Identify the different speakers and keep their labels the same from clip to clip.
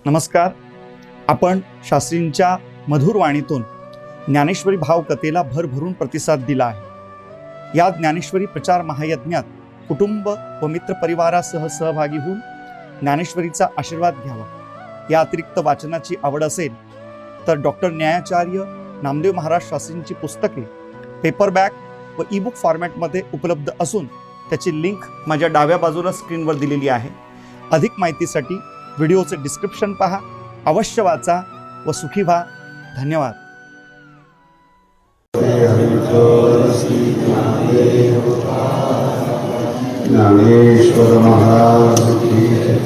Speaker 1: नमस्कार. आपण शास्त्रींच्या मधुर वाणीतून ज्ञानेश्वरी भावकथेला भरभरून प्रतिसाद दिला आहे. या ज्ञानेश्वरी प्रचार महायज्ञात कुटुंब व मित्र परिवारासह सहभागी होऊन ज्ञानेश्वरीचा आशीर्वाद घ्यावा. या अतिरिक्त वाचनाची आवड असेल तर डॉक्टर न्यायाचार्य नामदेव महाराज शास्त्रींची पुस्तके पेपरबॅक व ईबुक फॉर्मॅटमध्ये उपलब्ध असून त्याची लिंक माझ्या डाव्या बाजूला स्क्रीनवर दिलेली आहे. अधिक माहितीसाठी व्हिडिओचे डिस्क्रिप्शन पहा. अवश्य वाचा व सुखी व्हा. धन्यवाद.
Speaker 2: ज्ञानेश्वर महाराज की जय.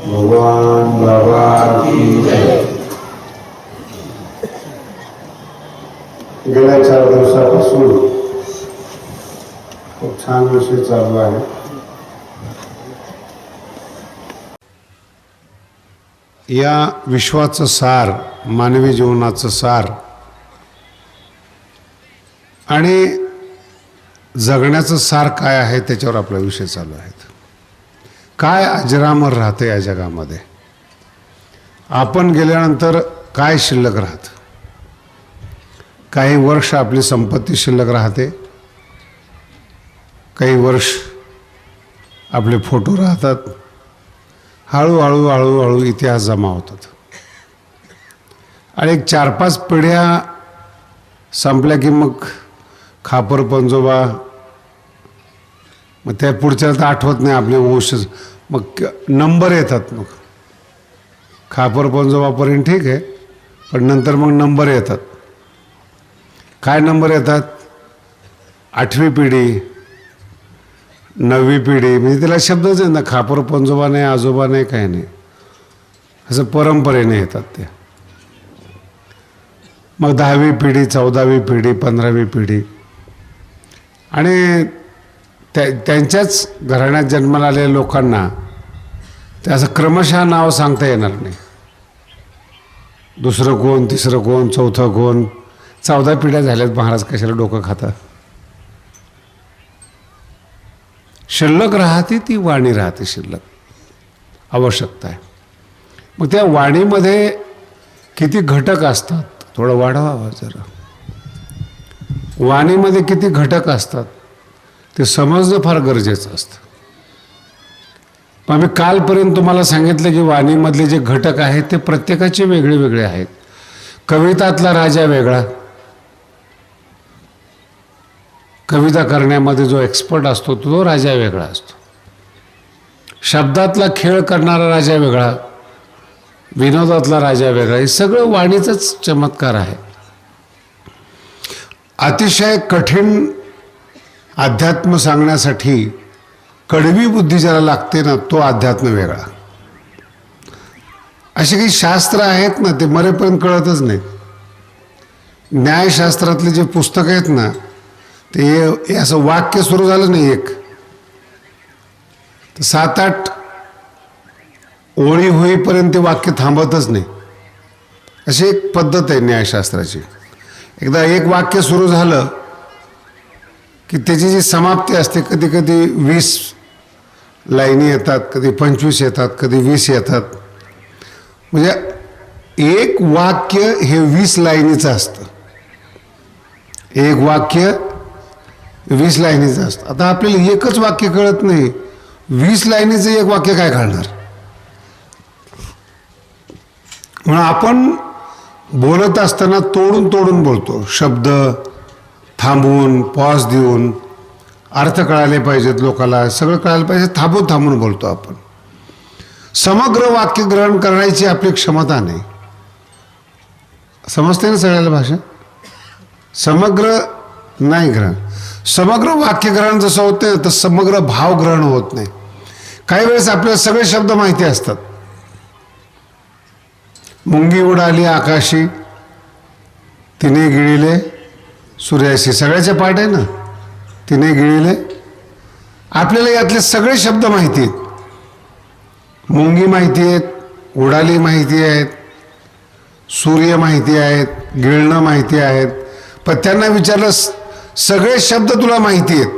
Speaker 2: भगवान बाबा की जय. गेल्या 4 दिवसापासून खूप छान विषय चालू आहे. या विश्वाचं सार, मानवी जीवनाचं सार आणि जगण्याचं सार काय आहे त्याच्यावर आपला विषय चालू आहे. काय अजरामर राहतं या जगामध्ये, आपण गेल्यानंतर काय शिल्लक राहतं. काही वर्ष आपली संपत्ती शिल्लक राहते, काही वर्ष आपले फोटो राहतात. हळूहळू हळूहळू इतिहास जमा होतात आणि 4-5 पिढ्या संपल्या की मग खापर पंजोबा, मग त्या पुढच्या तर आठवत नाही आपले वंशज, मग नंबर येतात. मग खापर पंजोबापर्यंत ठीक आहे, पण नंतर मग नंबर येतात. काय नंबर येतात? 8वी पिढी, 9वी पिढी, म्हणजे त्याला शब्दच आहे ना. खापर पंजोबा नाही, आजोबा नाही, काही नाही, असं परंपरेने येतात ते. मग 10वी पिढी, 14वी पिढी, 15वी पिढी, आणि त्यांच्याच घराण्यात जन्माला आलेल्या लोकांना ते असं क्रमशः नाव सांगता येणार नाही. दुसरं कोण, तिसरं कोण, चौथं कोण. 14 पिढ्या झाल्यात. महाराज कशाला डोकं खाता. शिल्लक राहते ती वाणी राहते, शिल्लक आवश्यकता आहे. मग त्या वाणीमध्ये किती घटक असतात, थोडं वाढवावं जरा. वाणीमध्ये किती घटक असतात ते समजणं फार गरजेचं असतं. मग मी कालपर्यंत तुम्हाला सांगितलं की वाणीमधले जे घटक आहेत ते प्रत्येकाचे वेगळे वेगळे आहेत. कवितातला राजा वेगळा, कविता करण्यामध्ये जो एक्सपर्ट असतो तो राजा वेगळा असतो. शब्दातला खेळ करणारा राजा वेगळा, विनोदातला राजा वेगळा. हे सगळं वाणीचाच चमत्कार आहे. अतिशय कठीण अध्यात्म सांगण्यासाठी कडवी बुद्धी ज्याला लागते ना, तो अध्यात्म वेगळा. असे काही शास्त्र आहेत ना, ते मरेपर्यंत कळतच नाहीत. न्यायशास्त्रातले जे पुस्तक आहेत ना, ते असं वाक्य सुरू झालं नाही एक तर 7-8 ओळी होईपर्यंत ते वाक्य थांबतच नाही. अशी एक पद्धत आहे न्यायशास्त्राची. एकदा एक वाक्य सुरू झालं की त्याची जी समाप्ती असते, कधी कधी 20 लाईनी येतात, कधी 25 येतात, कधी 20 येतात. म्हणजे एक वाक्य हे 20 लाईनीचं असतं. एक वाक्य 20 लाईनीचं असतं. आता आपल्याला एकच वाक्य कळत नाही, 20 लाईनीचं एक वाक्य काय कळणार. म्हणून आपण बोलत असताना तोडून तोडून बोलतो. शब्द थांबवून, पॉज देऊन, अर्थ कळाले पाहिजेत लोकांना, सगळं कळायला पाहिजे, थांबून थांबून बोलतो आपण. समग्र वाक्य ग्रहण करण्याची आपली क्षमता नाही. समजते ना सगळ्याला भाषा? समग्र नाही ग्रहण. समग्र वाक्य ग्रहण जसं होतं तर समग्र भाव ग्रहण होत नाही. काही वेळेस आपल्याला सगळे शब्द माहिती असतात. मुंगी उडाली आकाशी, तिने गिळिले सूर्याशी, सगळ्याचे पाठ आहे ना. तिने गिळिले, आपल्याला यातले सगळे शब्द माहिती आहेत. मुंगी माहिती आहेत, उडाली माहिती आहेत, सूर्य माहिती आहेत, गिळणं माहिती आहेत. पण त्यांना विचारलं, सगळे शब्द तुला माहिती आहेत,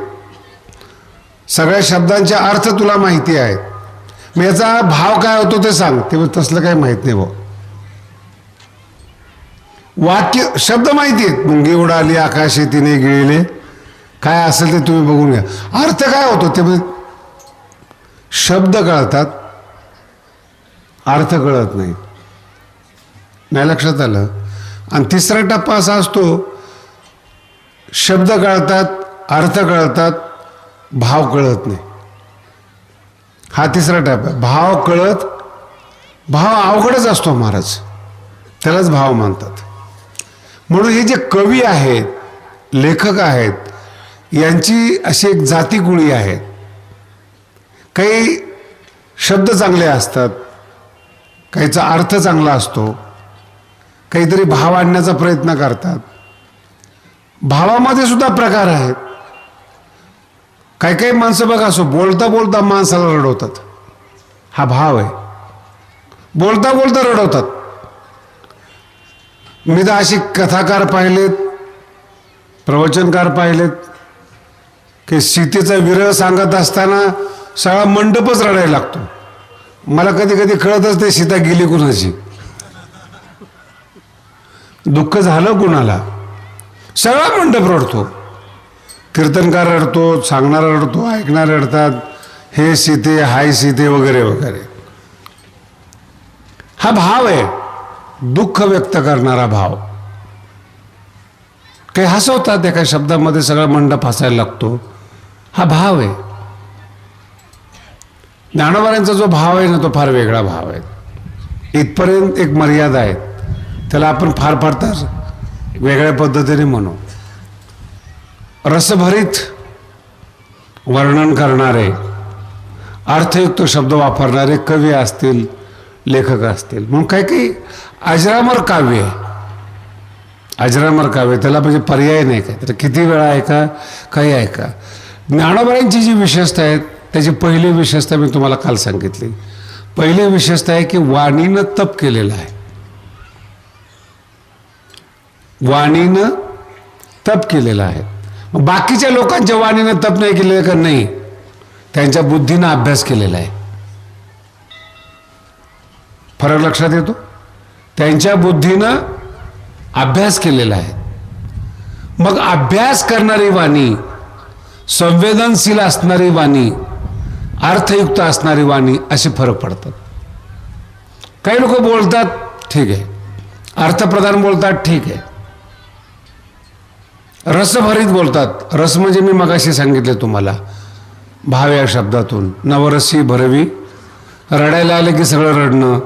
Speaker 2: सगळ्या शब्दांचे अर्थ तुला माहिती आहेत, मग याचा भाव काय होतो ते सांग. ते तसलं काही माहित नाही भाऊ. वाक्य शब्द माहिती आहेत. मुंगी उडाली आकाशी तिने गिळले, काय असेल ते तुम्ही बघून घ्या. अर्थ काय होतो ते शब्द कळतात, अर्थ कळत नाही. नाही लक्षात आलं. आणि तिसरा टप्पा असा असतो, शब्द कळतात, अर्थ कळतात, भाव कळत नाही. हा तिसरा टप्पा. भाव कळत, भाव अवघडच असतो महाराज, त्यालाच भाव म्हणतात. म्हणून हे जे कवी आहेत, लेखक आहेत, यांची अशी एक जातीगुळी आहे. काही शब्द चांगले असतात, काहीचा अर्थ चांगला असतो, काहीतरी भाव आणण्याचा प्रयत्न करतात. भावामध्ये सुद्धा प्रकार आहेत. काही काही माणसं बघा, असो बोलता बोलता माणसाला रडवतात, हा भाव आहे. बोलता बोलता रडवतात. मी तर अशी कथाकार पाहिलेत, प्रवचनकार पाहिलेत की सीतेचा विरह सांगत असताना सगळा मंडपच रडायला लागतो. मला कधी कधी कळतच ते सीता गेली कुणाची, दुःख झालं कुणाला, सगळा मंडप रडतो. कीर्तनकार रडतो, सांगणारा रडतो, ऐकणारे रडतात, हे सीते, हाय सीते वगैरे वगैरे. हा भाव आहे, दुःख व्यक्त करणारा भाव. काही हसवतात, एका शब्दामध्ये सगळा मंडप हसायला लागतो, हा भाव आहे. ज्ञानोबांचा जो भाव आहे ना, तो फार वेगळा भाव आहे. इथपर्यंत एक मर्यादा आहे, त्याला आपण फार फार तर वेगळ्या पद्धतीने म्हणू. रसभरीत वर्णन करणारे, अर्थयुक्त शब्द वापरणारे कवी असतील, लेखक असतील. म्हणून काही काही अजरामर काव्य आहे, अजरामर काव्य, त्याला म्हणजे पर्याय नाही काय. तर किती वेळा ऐका, काही ऐका. ज्ञानोबांची जी विशेषता आहेत, त्याची पहिली विशेषता मी तुम्हाला काल सांगितली. पहिली विशेषता आहे की वाणीनं तप केलेलं आहे. वाणीनं तप केलेलं आहे. बाकीच्या लोकांच्या वाणीनं तप नाही केलेलं का? नाही, त्यांच्या बुद्धीनं अभ्यास केलेला आहे. फरक लक्षात येतो. त्यांच्या बुद्धीनं अभ्यास केलेला आहे. मग अभ्यास करणारी वाणी, संवेदनशील असणारी वाणी, अर्थयुक्त असणारी वाणी, असे फरक पडतात. काही लोक बोलतात ठीक आहे, अर्थप्रधान बोलतात ठीक आहे, रसभरीत बोलतात. रस म्हणजे मी मगाशी सांगितले तुम्हाला, भाव या शब्दातून. नवरसी भरवी, रडायला आलं की सगळं रडणं,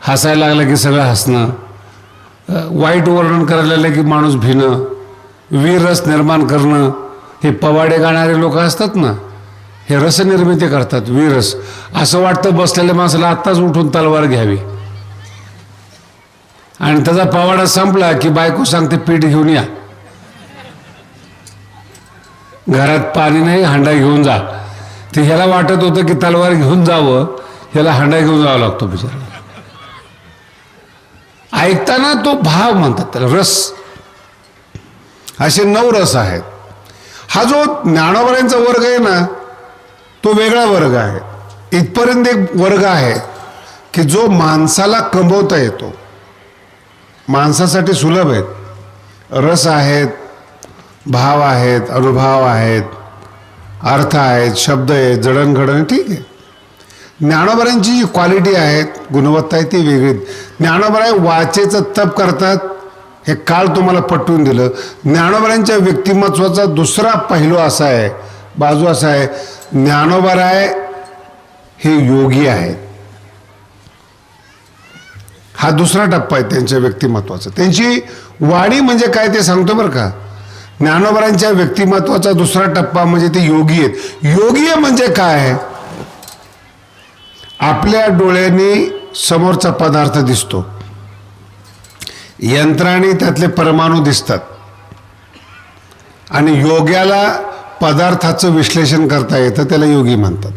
Speaker 2: हसायला लागलं की सगळं हसणं, वाईट वर्णन करायला लागलं की माणूस भिणं, वीर रस निर्माण करणं. हे पवाडे गाणारे लोक असतात ना, हे रसनिर्मिती करतात, वीरस. असं वाटतं बसलेल्या माणसाला आत्ताच उठून तलवार घ्यावी, आणि त्याचा पवाडा संपला की बायको सांगते पीठ घेऊन या, घरात पाणी नाही, हांडा घेऊन जा. ते ह्याला वाटत होतं की तलवार घेऊन जावं, ह्याला हांडा घेऊन जावं लागतो बिचारा. ऐकताना तो भाव म्हणतात त्याला, रस. असे 9 रस आहेत. हा जो ज्ञानोबांचा वर्ग आहे ना, तो वेगळा वर्ग आहे. इथपर्यंत एक वर्ग आहे की जो माणसाला कमवता येतो, माणसासाठी सुलभ आहेत. रस आहेत, भाव आहेत, अनुभव आहेत, अर्थ आहेत, शब्द आहेत, जडणघडण, ठीक आहे. ज्ञानोबांची जी क्वालिटी आहे, गुणवत्ता आहे, ती वेगळी. ज्ञानोबा वाचेचं तप करतात, हे काल तुम्हाला पटवून दिलं. ज्ञानोबांच्या व्यक्तिमत्वाचा दुसरा पैलू असा आहे, बाजू असा आहे, ज्ञानोबाराय हे योगी आहेत. हा दुसरा टप्पा आहे त्यांच्या व्यक्तिमत्वाचा. त्यांची वाणी म्हणजे काय ते सांगतो बरं का. ज्ञानोबांच्या व्यक्तिमत्वाचा दुसरा टप्पा म्हणजे ते योगी आहेत. योगी म्हणजे काय? आपल्या डोळ्यांनी समोरचा पदार्थ दिसतो, यंत्राने त्यातले परमाणू दिसतात, आणि योग्याला पदार्थाचं विश्लेषण करता येतं, त्याला योगी म्हणतात.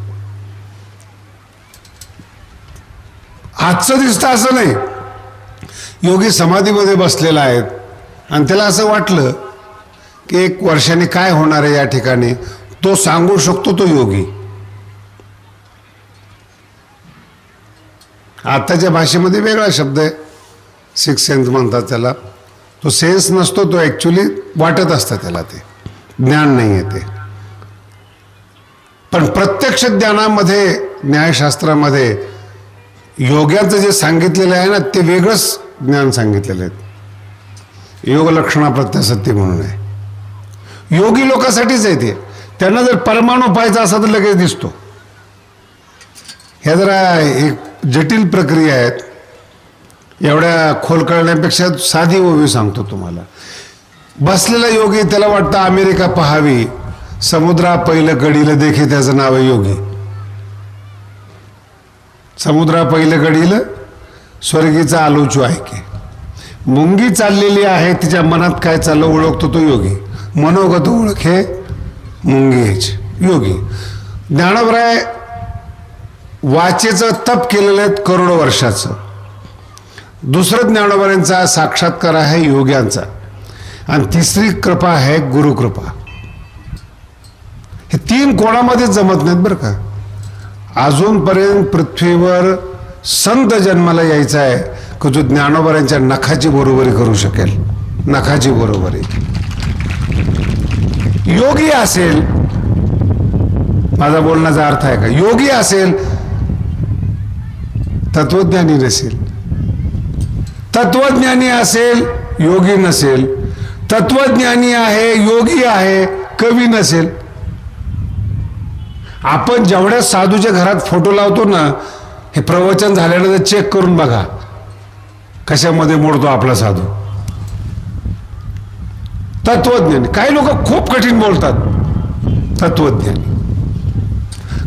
Speaker 2: आजचं दिसतं असं नाही. योगी समाधीमध्ये बसलेला आहेत आणि त्याला असं वाटलं की 1 वर्षाने काय होणार आहे या ठिकाणी, तो सांगू शकतो, तो योगी. आत्ताच्या भाषेमध्ये वेगळा शब्द आहे, सिक्स सेन्स म्हणतात त्याला. तो सेन्स नसतो, तो ॲक्च्युली वाटत असतं त्याला, ते ज्ञान नाही आहे ते. पण प्रत्यक्ष ज्ञानामध्ये, न्यायशास्त्रामध्ये योग्याचं जे सांगितलेलं आहे ना, ते वेगळंच ज्ञान सांगितलेलं आहे. योग लक्षणा प्रत्यासत्ती म्हणून आहे. योगी लोकांसाठीच आहे ते. त्यांना जर परमाणू पाहायचा असा तर लगेच दिसतो. ह्या जरा एक जटिल प्रक्रिया आहेत. एवढ्या खोल कळण्यापेक्षा साधी ओवी सांगतो तुम्हाला. बसलेला योगी, त्याला वाटतं अमेरिका पहावी, समुद्रा पहिलं गडीलं देखे, त्याचं नाव आहे योगी. समुद्रा पहिलं गडीलं स्वर्गीचा आलोचू ऐके. मुंगी चाललेली आहे, तिच्या मनात काय चाललं ओळखतो तो योगी. मनोगत ओळखे मुंगीच योगी. ज्ञानोबराय वाचेचं तप केलेलं आहे करोडो वर्षाचं. दुसरं ज्ञानोबरांचा साक्षात्कार आहे योग्यांचा. आणि तिसरी कृपा आहे गुरुकृपा. हे तीन कोणामध्येच जमत नाहीत बरं का. अजूनपर्यंत पृथ्वीवर संत जन्माला यायचा आहे की जो ज्ञानोबरांच्या नखाची बरोबरी करू शकेल. नखाची बरोबरी. योगी असेल, माझा बोलण्याचा अर्थ आहे का, योगी असेल, तत्वज्ञानी नसेल. तत्वज्ञानी असेल, योगी नसेल. तत्वज्ञानी आहे, योगी आहे, कवी नसेल. आपण जेवढ्या साधूच्या घरात फोटो लावतो ना, हे प्रवचन झाल्यानंतर चेक करून बघा कशामध्ये मोडतो आपला साधू. तत्वज्ञानी. काही लोक खूप कठीण बोलतात, तत्वज्ञानी.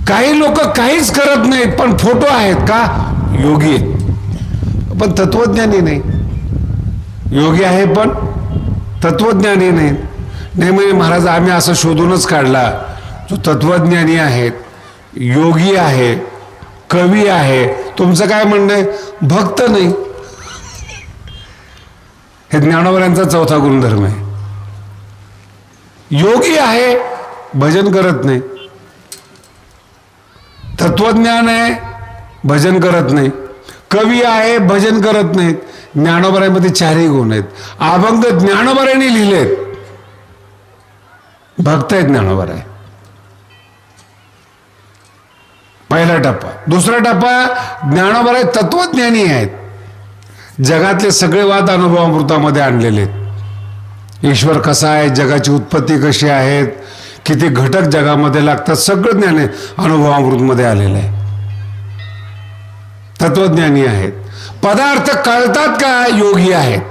Speaker 2: काही लोक काहीच करत नाहीत पण फोटो आहेत का, योगी आहेत पण तत्वज्ञानी नाही. योगी आहे पण तत्वज्ञानी नाही. नाही म्हणजे महाराज आम्ही असं शोधूनच काढला, जो तत्वज्ञानी आहेत, योगी आहे, कवी आहे. तुमचं काय म्हणणं आहे, भक्त नाही. हे ज्ञानोबरांचा चौथा गुणधर्म आहे. योगी आहे, भजन करत नाही. तत्वज्ञान आहे, भजन करत नाही. कवी आहे, भजन करत नाहीत. ज्ञानोबरांमध्ये चारही गुण आहेत. अभंग ज्ञानोबरांनी लिहिलेत. भक्त आहेत ज्ञानोबराय. पहिला टप्पा. दुसरा टप्पा, ज्ञानोबराय तत्वज्ञानी आहेत. जगातले सगळे वाद अनुभवामृतामध्ये आणलेले आहेत. ईश्वर कसा आहे, जगाची उत्पत्ती कशी आहेत, किती घटक जगामध्ये लागतात, सगळं ज्ञान अनुभवामृतमध्ये आलेलं आहे. तत्वज्ञानी आहेत. पदार्थ कळतात का, योगी आहेत.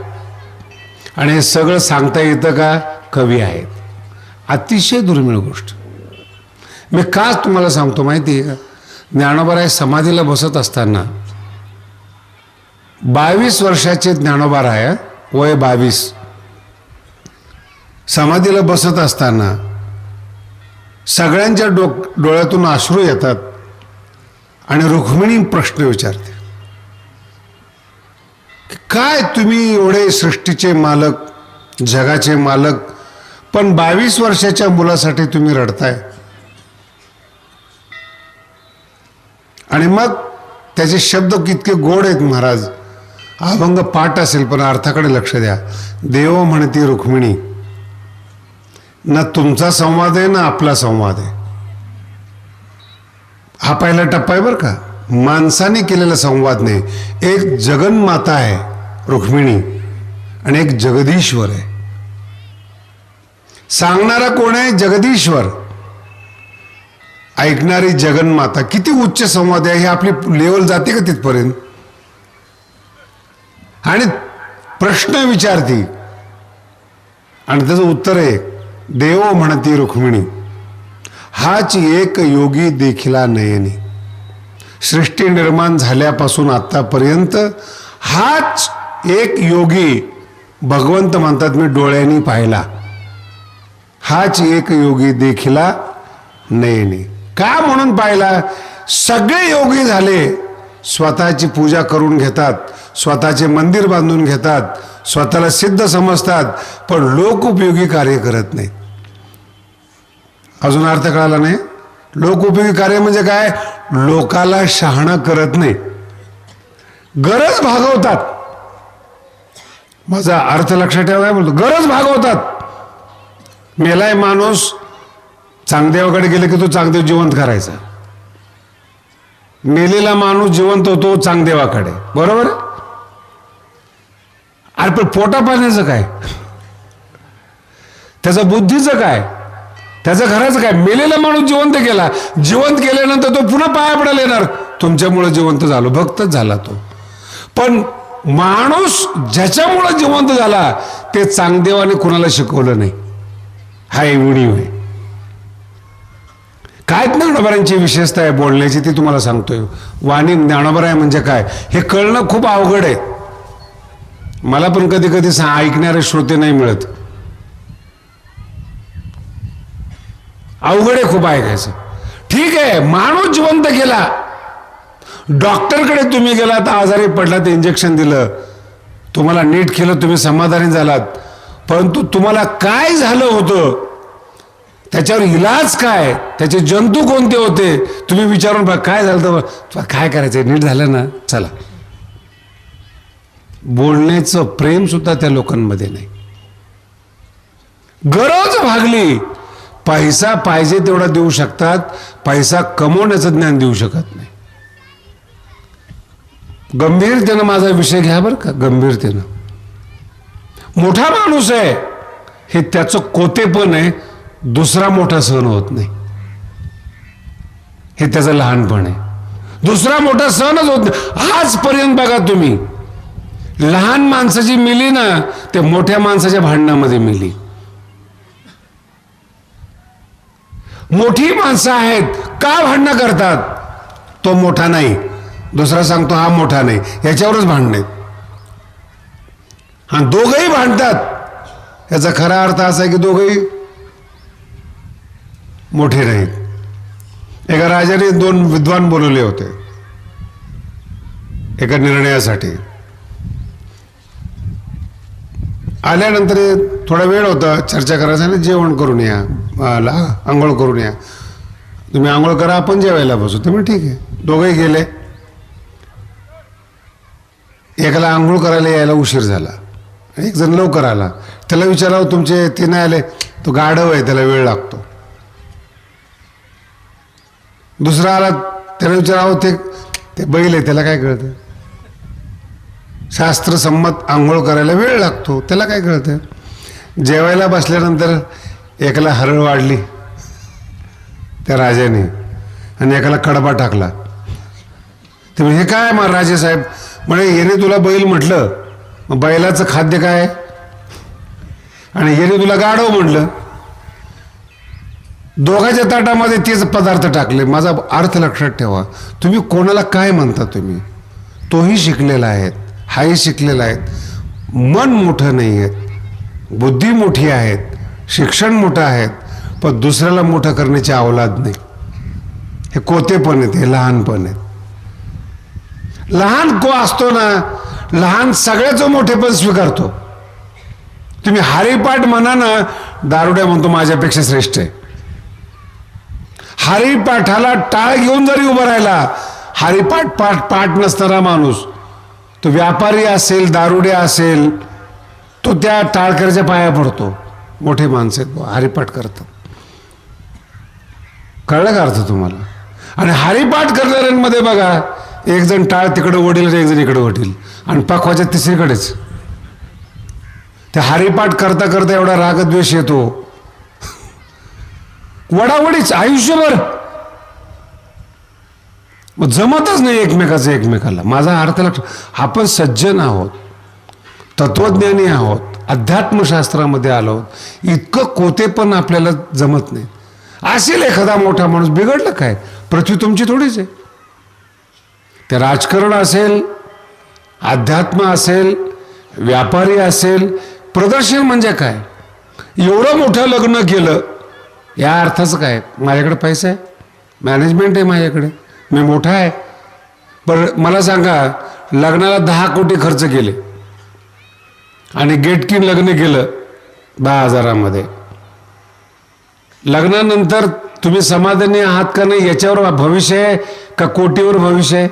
Speaker 2: आणि हे सगळं सांगता येतं का, कवी आहेत. अतिशय दुर्मिळ गोष्ट. मी का तुम्हाला सांगतो माहिती आहे का, ज्ञानोबराय समाधीला बसत असताना 22 वर्षाचे ज्ञानोबराय, वय 22, समाधीला बसत असताना सगळ्यांच्या डोळ्यातून अश्रू येतात आणि रुक्मिणी प्रश्न विचारते, काय तुम्ही एवढे सृष्टीचे मालक, जगाचे मालक, पण 22 वर्षाच्या मुलासाठी तुम्ही रडताय. आणि मग त्याचे शब्द कितके गोड आहेत महाराज. अभंग पाठ असेल पण अर्थाकडे लक्ष द्या. देव म्हणती रुक्मिणी, ना तुमचा संवाद आहे ना आपला संवाद आहे. हा पहिला टप्पा आहे बरं का. माणसाने केलेला संवाद नाही. एक जगन्माता आहे रुक्मिणी आणि एक जगदीश्वर आहे. सांगणारा कोण आहे, जगदीश्वर. ऐकणारी जगन्माता. किती उच्च संवाद आहे. हे आपली लेवल जाते का तिथपर्यंत. आणि प्रश्न विचारती आणि त्याचं उत्तर आहे, देव म्हणती रुक्मिणी, हाच एक योगी देखिला नयनी. सृष्टी निर्माण झाल्यापासून आतापर्यंत हाच एक योगी, भगवंत म्हणतात मी डोळ्यांनी पाहिला. हाच एक योगी देखिला नयनी. का म्हणून पाहिला, सगळे योगी झाले, स्वतःची पूजा करून घेतात, स्वतःचे मंदिर बांधून घेतात, स्वतःला सिद्ध समजतात, पण लोकोपयोगी कार्य करत नाही. अजून अर्थ कळाला नाही. लोकोपयोगी कार्य म्हणजे काय, लोकाला शहाणा करत नाही. गरज भागवतात. माझा अर्थ लक्षात ठेवा, काय बोलतो, गरज भागवतात. मेलाय माणूस, चांगदेवाकडे गेले की तो चांगदेव जिवंत करायचा. मेलेला माणूस जिवंत होतो चांगदेवाकडे, बरोबर. अरे पण पोटा पाण्याचं काय, त्याचं बुद्धीचं काय, त्याचं घराचं काय. मेलेला माणूस जिवंत केला, जिवंत केल्यानंतर तो पुन्हा पाया पडायला येणार. तुमच्यामुळे जिवंत झालो, भक्तच झाला तो. पण माणूस ज्याच्यामुळे जिवंत झाला ते चांगदेवाने कुणाला शिकवलं नाही. हा उणीव आहे. काय ज्ञानोबारांची विशेषता आहे बोलण्याची ती तुम्हाला सांगतोय. वाणी ज्ञानोबा आहे म्हणजे काय हे कळणं खूप अवघड आहे. मला पण कधी कधी ऐकणारे श्रोते नाही मिळत. अवघड आहे खूप ऐकायचं. ठीक आहे, माणूस जिवंत केला. डॉक्टरकडे तुम्ही गेलात, आजारी पडलात, इंजेक्शन दिलं, तुम्हाला नीट केलं, तुम्ही समाधानी झालात. परंतु तुम्हाला काय झालं होतं, त्याच्यावर इलाज काय, त्याचे जंतू कोणते होते, तुम्ही विचारून बघा. काय झालं तर काय करायचंय, नीट झालं ना, चला. बोलण्याचं प्रेम सुद्धा त्या लोकांमध्ये नाही. गरज भागली. पैसा पाहिजे तेवढा देऊ शकतात, पैसा कमवण्याचं ज्ञान देऊ शकत नाही. गंभीरतेनं माझा विषय घ्या बरं का, गंभीरतेनं. मोठा माणूस आहे हे त्याचं कोतेपण आहे, दुसरा मोठा सहन होत नाही, हे त्याचं लहानपण आहे. दुसरा मोठा सहनच होत नाही. आजपर्यंत बघा तुम्ही, लहान माणसं जी मिली ना ते मोठ्या माणसाच्या भांडणामध्ये मिली. मोठी माणसं आहेत का भांडणं करतात, तो मोठा नाही, दुसरा सांगतो हा मोठा नाही, याच्यावरच भांडणे. हा, दोघंही भांडतात, याचा खरा अर्थ असा आहे की दोघंही मोठे नाहीत. एका राजाने 2 विद्वान बोलवले होते एका निर्णयासाठी. आल्यानंतर थोडा वेळ होता, चर्चा करायचा, जेवण करून या, आंघोळ करून या. तुम्ही आंघोळ करा, आपण जेवायला बसू. तुम्ही ठीक आहे. दोघेही गेले. एकाला आंघोळ करायला यायला उशीर झाला, एक जण लवकर आला. त्याला विचारावं तुमचे ते नाही आले, तो गाढव आहे, त्याला वेळ लागतो. दुसरा आला, त्याला विचारावं ते बैल आहे, त्याला काय कळतं. शास्त्रसंमत आंघोळ करायला वेळ लागतो, त्याला काय कळतं. जेवायला बसल्यानंतर एकाला हरळ वाढली त्या राजाने आणि एकाला कडबा टाकला. ते म्हणजे हे काय मग राजेसाहेब म्हणे, येणे तुला बैल म्हटलं, मग बैलाचं खाद्य काय, आणि येणे तुला गाढव म्हटलं. दोघांच्या ताटामध्ये तेच पदार्थ टाकले. माझा अर्थ लक्षात ठेवा. तुम्ही कोणाला काय म्हणता, तुम्ही तोही शिकलेला आहे, हाही शिकलेला आहे. मन मोठं नाही आहे, बुद्धी मोठी आहेत, शिक्षण मोठं आहेत, पण दुसऱ्याला मोठं करण्याची अवलाद नाही. हे कोतेपण आहेत, हे लहानपण आहेत. लहान को असतो ना, लहान सगळ्याचं मोठेपण स्वीकारतो. तुम्ही हरिपाठ म्हणा ना, दारुड्या म्हणतो माझ्यापेक्षा श्रेष्ठ आहे. हरिपाठाला टाळ घेऊन जरी उभा राहिला, हरिपाठ पाठ नसणारा माणूस, तो व्यापारी असेल, दारुड्या असेल, तो त्या टाळकऱ्याच्या पाया पडतो. मोठे माणसं हरिपाठ करतात. कळलं का अर्थ तुम्हाला. आणि हरिपाठ करणाऱ्यांमध्ये बघा, एक जण टाळ तिकडे ओढील, एक जण इकडे ओढील, आणि पखवाच्या तिसरीकडेच. त्या हरिपाठ करता करता एवढा रागद्वेष येतो, वडावडीच आयुष्यभर. मग जमतच नाही एकमेकाला. माझा अर्थ लक्ष, आपण सज्जन आहोत, तत्वज्ञानी आहोत, अध्यात्मशास्त्रामध्ये आलो आहोत, इतकं कोतेपण आपल्याला जमत नाही. असेल एखादा मोठा माणूस, बिघडलं काय, पृथ्वी तुमची थोडीच आहे. ते राजकारण असेल, अध्यात्म असेल, व्यापारी असेल, प्रदर्शन म्हणजे काय, एवढं मोठं लग्न केलं, या अर्थाचं काय, माझ्याकडे पैसा आहे, मॅनेजमेंट आहे माझ्याकडे, मी मोठा आहे. पण मला सांगा, लग्नाला 10 कोटी खर्च केले आणि गेटकीन लग्न केलं 10,000मध्ये, लग्नानंतर तुम्ही समाधानी आहात का नाही याच्यावर भविष्य आहे का कोटीवर भविष्य आहे.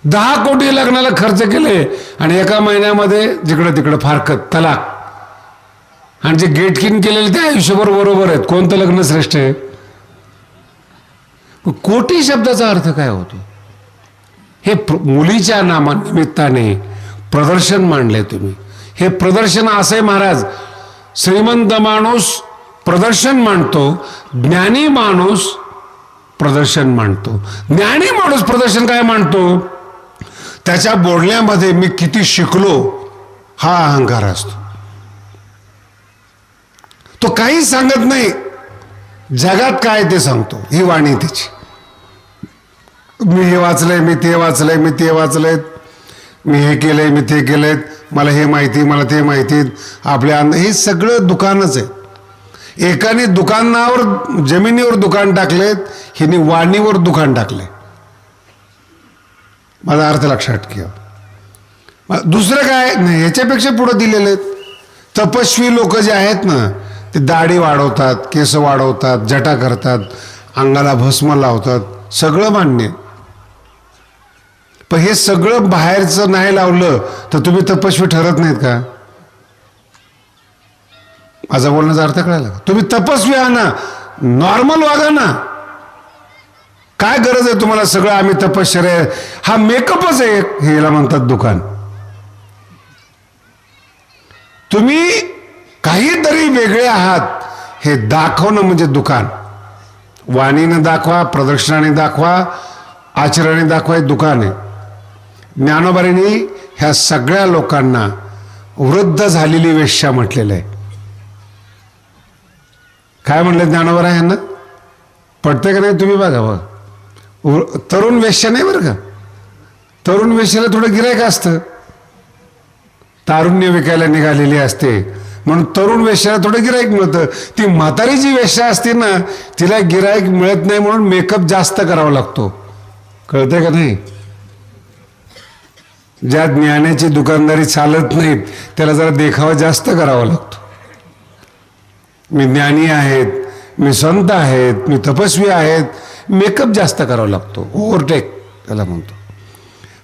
Speaker 2: 10 कोटी लग्नाला खर्च केले आणि एका महिन्यामध्ये जिकडं तिकडं फारकत, तलाक. आणि जे गेटकिन केलेले ते आयुष्यभर बरोबर आहेत. कोणतं लग्न श्रेष्ठ आहे? कोटी शब्दाचा अर्थ काय होतो? हे मुलीच्या नामानिमित्ताने प्रदर्शन मांडले तुम्ही. हे प्रदर्शन असे महाराज, श्रीमंत माणूस प्रदर्शन मांडतो, ज्ञानी माणूस प्रदर्शन मांडतो. ज्ञानी माणूस प्रदर्शन काय मांडतो? त्याच्या बोलण्यामध्ये मी किती शिकलो हा अहंकार असतो. तो काही सांगत नाही, जगात काय ते सांगतो. ही वाणी त्याची. मी हे वाचलंय, मी ते वाचलंय, मी ते वाचलंय, मी हे केलंय, मी ते केलंय, मला हे माहिती, मला ते माहिती. आपल्या हे सगळं दुकानच आहे. एकाने दुकानावर, जमिनीवर दुकान टाकलेत, हिने वाणीवर दुकान टाकले. माझा अर्थ लक्षात ठेवा. दुसरं काय नाही, ह्याच्यापेक्षा पुढे दिलेले आहेत. तपस्वी लोक जे आहेत ना, ते दाढी वाढवतात, केस वाढवतात, जटा करतात, अंगाला भस्म लावतात, सगळं मान्य. पण हे सगळं बाहेरचं नाही लावलं तर तुम्ही तपस्वी ठरत नाहीत का? माझा बोलण्याचा अर्थ कळाला का? तुम्ही तपस्वी आहात ना, नॉर्मल वागा ना. काय गरज आहे तुम्हाला सगळं आम्ही तपश्चर्या? हा मेकअपच आहे, हेला म्हणतात दुकान. तुम्ही काहीतरी वेगळे आहात हे दाखवणं म्हणजे दुकान. वाणीनं दाखवा, प्रदर्शनाने दाखवा, आचरणाने दाखवा, हे दुकान आहे. ज्ञानोबांनी ह्या सगळ्या लोकांना वृद्ध झालेली वेश्या म्हटलेलं आहे. काय म्हणलं ज्ञानोबा यांना? पटतंय का नाही तुम्ही बघा. तरुण वेश्या नाही बरं का. तरुण वेश्याला थोडं गिरायक असतं, तारुण्य विकायला निघालेली असते म्हणून तरुण वेश्याला थोडं गिराईक मिळतं. ती म्हातारी जी वेश्या असते ना, तिला गिराईक मिळत नाही म्हणून मेकअप जास्त करावा लागतो. कळतंय का नाही? ज्या ज्ञानाची दुकानदारी चालत नाहीत त्याला जरा देखावा जास्त करावा लागतो. मी ज्ञानी आहेत, मी संत आहेत, मी तपस्वी आहेत, मेकअप जास्त करावा लागतो. ओव्हरटेक त्याला म्हणतो.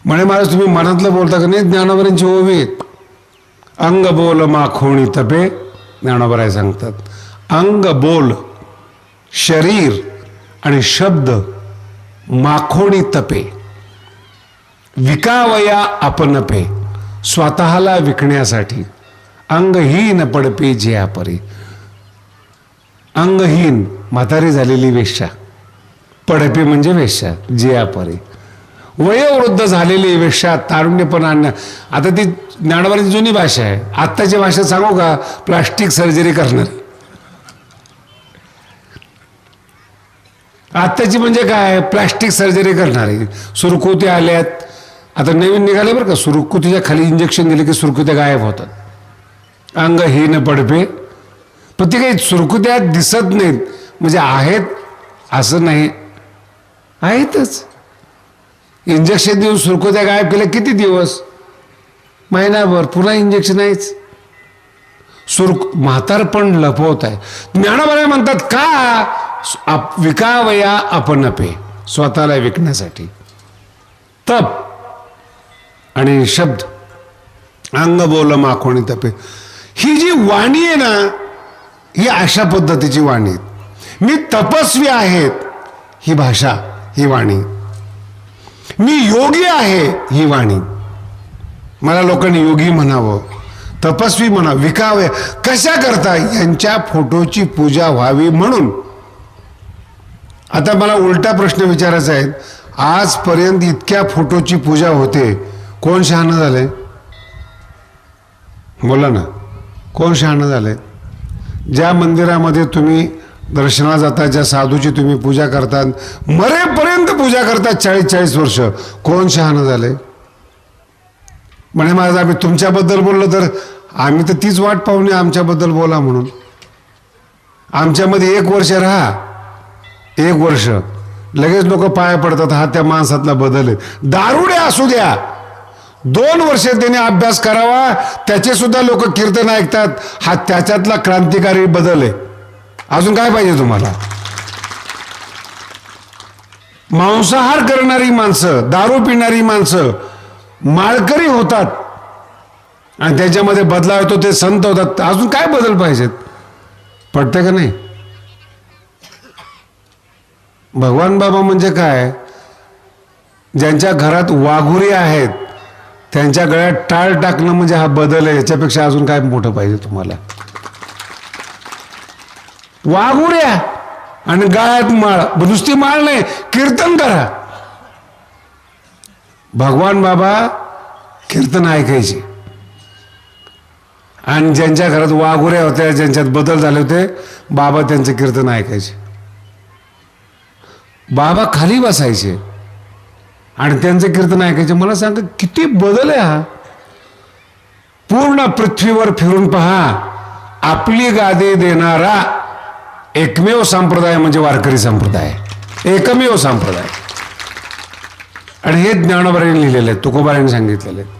Speaker 2: म्हणे महाराज तुम्ही मनातलं बोलता का नाही? ज्ञानोबांची ओवी आहेत. अंग बोल माखोणी तपे, ज्ञानोबा सांगतात. अंग बोल, शरीर आणि शब्द माखोणी तपे, विकावया आपणपे, स्वतःला विकण्यासाठी. अंगहीन पडपे जे आपरे. अंगहीन म्हातारी झालेली वेश्या, पडपे म्हणजे वेश्या, जे आपरे. वयोवृद्ध झालेली वेश्या तारुण्यपणा आणणं. आता ती ज्ञानोबांची जुनी भाषा आहे. आत्ताची भाषा सांगू का? प्लास्टिक सर्जरी करणार. आत्ताची म्हणजे काय? प्लास्टिक सर्जरी करणारी. सुरकुत्या आल्यात, आता नवीन निघाले बरं का. सुरकुतीच्या खाली इंजेक्शन दिले की सुरकुत्या गायब होतात. अंगहीन पडपे. पण ते काही सुरकुत्या दिसत नाहीत म्हणजे आहेत असं नाही, आहेतच. इंजेक्शन देऊन सुरकुत्या गायब केल्या किती दिवस? महिनाभर, पुन्हा इंजेक्शन आहेच. म्हातारपण लपवत आहे. ज्ञानोबा म्हणतात का? विकावया आपणपे, स्वतःला विकण्यासाठी. तप आणि शब्द, अंग बोल माखोणी तपे, ही जी वाणी आहे ना, ही अशा पद्धतीची वाणी. मी तपस्वी आहेत ही भाषा, ही वाणी. मी योगी आहे ही वाणी. मला लोकांनी योगी म्हणावं, तपस्वी म्हणा. विकावे कशा करता? यांच्या फोटोची पूजा व्हावी म्हणून. आता मला उलटा प्रश्न विचारायचा आहे. आजपर्यंत इतक्या फोटोची पूजा होते, कोण शहाणं झाले? बोला ना, कोण शहाणं झाले? ज्या मंदिरामध्ये तुम्ही दर्शनाला जाता, ज्या साधूची तुम्ही पूजा करतात, मरेपर्यंत पूजा करतात 40-40 वर्ष, कोण शहाणं झाले? म्हणे महाराज आम्ही तुमच्याबद्दल बोललो तर आम्ही तर तीच वाट पाहून आमच्याबद्दल बोला म्हणून. आमच्यामध्ये 1 वर्ष राहा, 1 वर्ष लगेच लोक पाया पडतात. हा त्या माणसातला बदल आहे. दारुडे असू द्या, 2 वर्ष त्याने अभ्यास करावा, त्याचे सुद्धा लोक कीर्तन ऐकतात. हा त्याच्यातला क्रांतिकारी बदल आहे. अजून काय पाहिजे तुम्हाला? मांसाहार करणारी माणसं, दारू पिणारी माणसं माळकरी होतात आणि त्याच्यामध्ये बदलाव येतो, ते संत होतात. अजून काय बदल पाहिजेत? पडते का नाही? भगवान बाबा म्हणजे काय? ज्यांच्या घरात वाघुरी आहेत त्यांच्या गळ्यात टाळ टाकणं म्हणजे हा बदल आहे. याच्यापेक्षा अजून काय मोठं पाहिजे तुम्हाला? वाघुऱ्या आणि गळ्यात माळ, नुसती माळ नाही, कीर्तन करा. भगवान बाबा कीर्तन ऐकायचे आणि ज्यांच्या घरात वाघुऱ्या होत्या, ज्यांच्यात बदल झाले होते, बाबा त्यांचे कीर्तन ऐकायचे. बाबा खाली बसायचे आणि त्यांचे कीर्तन ऐकायचे. मला सांगा किती बदल आहे हा. पूर्ण पृथ्वीवर फिरून पहा, आपली गादी देणारा एकमेव संप्रदाय म्हणजे वारकरी संप्रदाय, एकमेव संप्रदाय. आणि हे ज्ञानोबांनी लिहिलेले आहेत, तुकोबांनी सांगितलेले आहेत.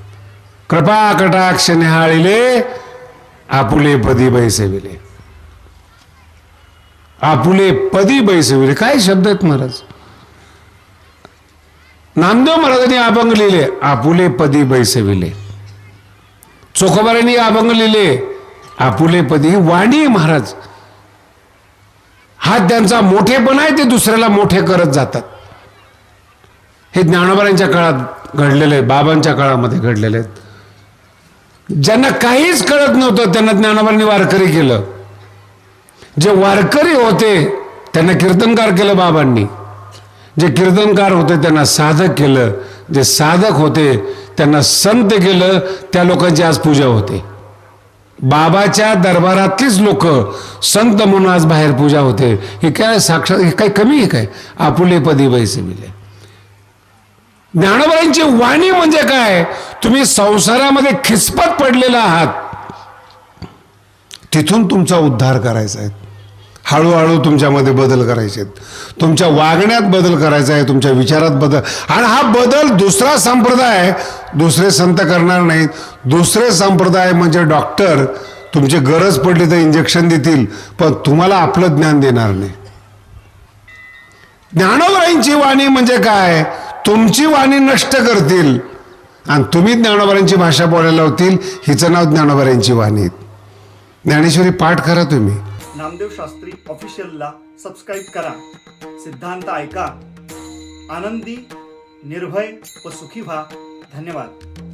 Speaker 2: कृपा कटाक्ष निहाळिले आपुले पदी बैसविले. आपुले पदी बैसविले, काय शब्द आहेत महाराज. नामदेव महाराजांनी अभंग लिहिले, आपुले पदी बैसविले. चोखोबारांनी अभंग लिहिले, आपुले पदी. वाणी महाराज हा त्यांचा मोठेपणा आहे, ते दुसऱ्याला मोठे करत जातात. हे ज्ञानोबांच्या काळात घडलेले, बाबांच्या काळामध्ये घडलेले आहेत. ज्यांना काहीच कळत नव्हतं त्यांना ज्ञानोबांनी वारकरी केलं. जे वारकरी होते त्यांना कीर्तनकार केलं बाबांनी. जे कीर्तनकार होते त्यांना साधक केलं. जे साधक होते त्यांना संत केलं. त्या लोकांची आज पूजा होते. बाबाच्या दरबारातलीच लोक संत म्हणून आज बाहेर पूजा होते. हे काय साक्षात, हे काय कमी आहे काय? आपुले पदी बैसविले. ज्ञानोबांची वाणी म्हणजे काय? तुम्ही संसारामध्ये खिसपत पडलेला आहात, तिथून तुमचा उद्धार करायचा आहे. हळूहळू तुमच्यामध्ये बदल करायचे आहेत, तुमच्या वागण्यात बदल करायचा आहे, तुमच्या विचारात बदल. आणि हा बदल दुसरा संप्रदाय, दुसरे संत करणार नाहीत. दुसरे संप्रदाय म्हणजे डॉक्टर तुमची गरज पडली तर इंजेक्शन देतील, पण तुम्हाला आपलं ज्ञान देणार नाही. ज्ञानोबांची वाणी म्हणजे काय? तुमची वाणी नष्ट करतील आणि तुम्ही ज्ञानोबांची भाषा बोलायला होतील. हिचं नाव ज्ञानोबांची वाणी. ज्ञानेश्वरी पाठ करा तुम्ही.
Speaker 1: नामदेव शास्त्री ऑफिशियलला सबस्क्राईब करा. सिद्धांत ऐका, आनंदी, निर्भय व सुखी व्हा. धन्यवाद.